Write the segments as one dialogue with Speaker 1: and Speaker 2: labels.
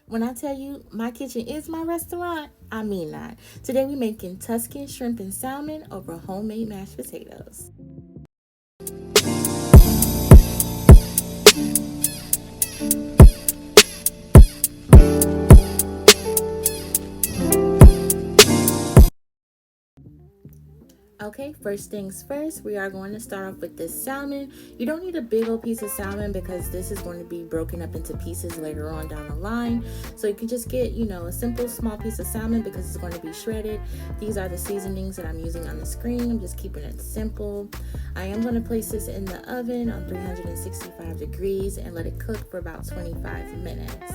Speaker 1: When I tell you my kitchen is my restaurant, I mean that. Today we're making Tuscan shrimp and salmon over homemade mashed potatoes. Okay, first things first, we are going to start off with this salmon. You don't need a big old piece of salmon because this is going to be broken up into pieces later on down the line. So you can just get, a simple small piece of salmon because it's going to be shredded. These are the seasonings that I'm using on the screen. I'm just keeping it simple. I am going to place this in the oven on 365 degrees and let it cook for about 25 minutes.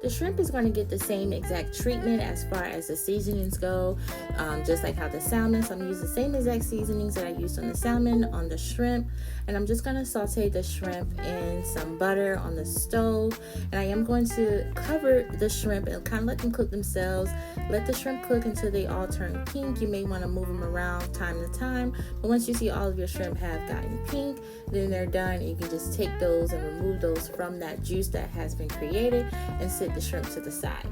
Speaker 1: The shrimp is going to get the same exact treatment as far as the seasonings go, just like how the salmon. So I'm using the same exact seasonings that I used on the salmon on the shrimp. And I'm just going to saute the shrimp in some butter on the stove. And I am going to cover the shrimp and kind of let them cook themselves. Let the shrimp cook until they all turn pink. You may want to move them around time to time. But once you see all of your shrimp have gotten pink, then they're done. And you can just take those and remove those from that juice that has been created and sit the shrimp to the side.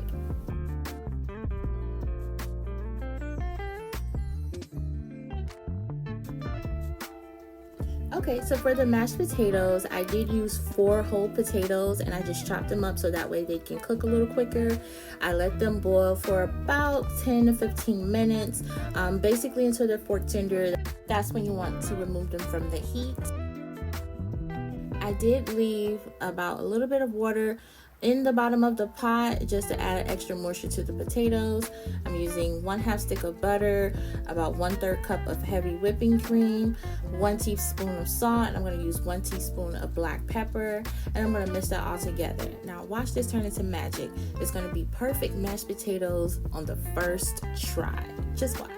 Speaker 1: Okay, so for the mashed potatoes, I did use 4 whole potatoes and I just chopped them up so that way they can cook a little quicker. I let them boil for about 10 to 15 minutes, basically until they're fork tender. That's when you want to remove them from the heat. I did leave about a little bit of water in the bottom of the pot just to add extra moisture to the potatoes. I'm using 1/2 stick of butter, about 1/3 cup of heavy whipping cream, 1 teaspoon of salt, and I'm going to use 1 teaspoon of black pepper, and I'm going to mix that all together. Now watch this turn into magic. It's going to be perfect mashed potatoes on the first try. Just watch.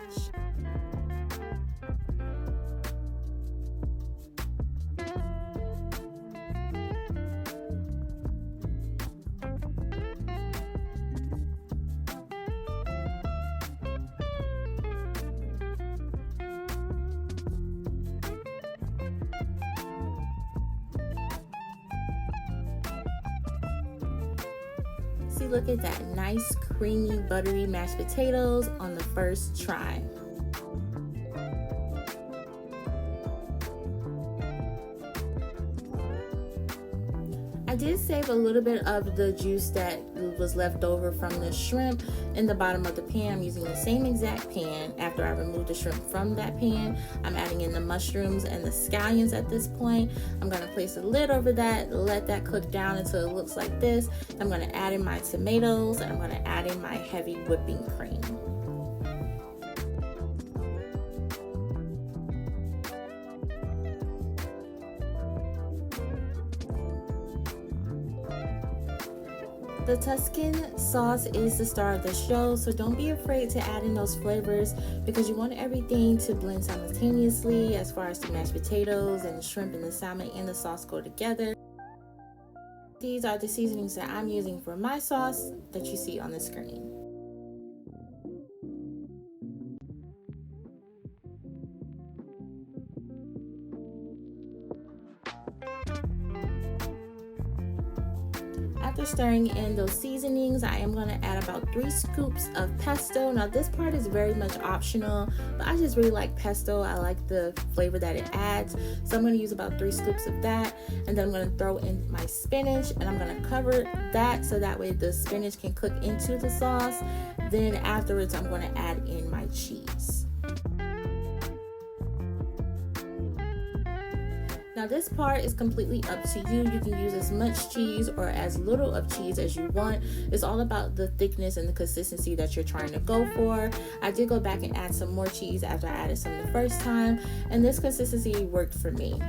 Speaker 1: See, look at that nice, creamy, buttery mashed potatoes on the first try. I did save a little bit of the juice that was left over from the shrimp in the bottom of the pan. I'm using the same exact pan. After I removed the shrimp from that pan, I'm adding in the mushrooms and the scallions at this point. I'm going to place a lid over that, let that cook down until it looks like this. I'm going to add in my tomatoes and I'm going to add in my heavy whipping cream. The Tuscan sauce is the star of the show, so don't be afraid to add in those flavors because you want everything to blend simultaneously as far as the mashed potatoes and the shrimp and the salmon and the sauce go together. These are the seasonings that I'm using for my sauce that you see on the screen. After stirring in those seasonings, I am going to add about 3 scoops of pesto. Now this part is very much optional, but I just really like pesto. I like the flavor that it adds. So I'm going to use about 3 scoops of that. And then I'm going to throw in my spinach and I'm going to cover that so that way the spinach can cook into the sauce. Then afterwards, I'm going to add in my cheese. Now this part is completely up to you. You can use as much cheese or as little of cheese as you want. It's all about the thickness and the consistency that you're trying to go for. I did go back and add some more cheese after I added some the first time, and this consistency worked for me.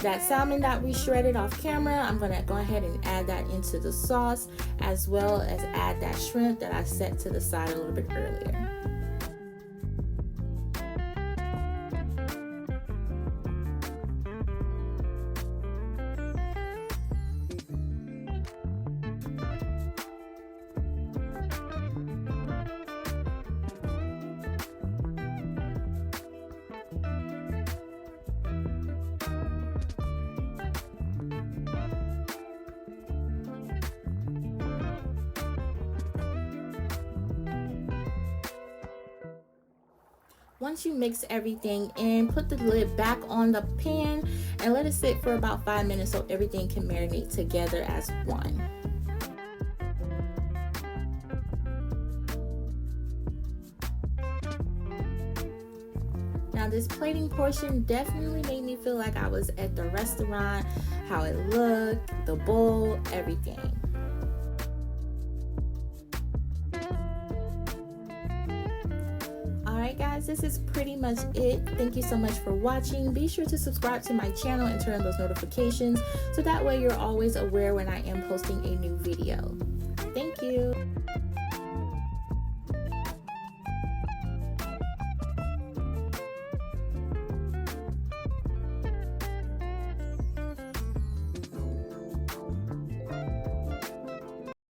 Speaker 1: That salmon that we shredded off camera, I'm going to go ahead and add that into the sauce, as well as add that shrimp that I set to the side a little bit earlier. Once you mix everything in, put the lid back on the pan and let it sit for about 5 minutes so everything can marinate together as one. Now this plating portion definitely made me feel like I was at the restaurant, how it looked, the bowl, everything. Alright guys, this is pretty much it. Thank you so much for watching. Be sure to subscribe to my channel and turn on those notifications so that way you're always aware when I am posting a new video. Thank you.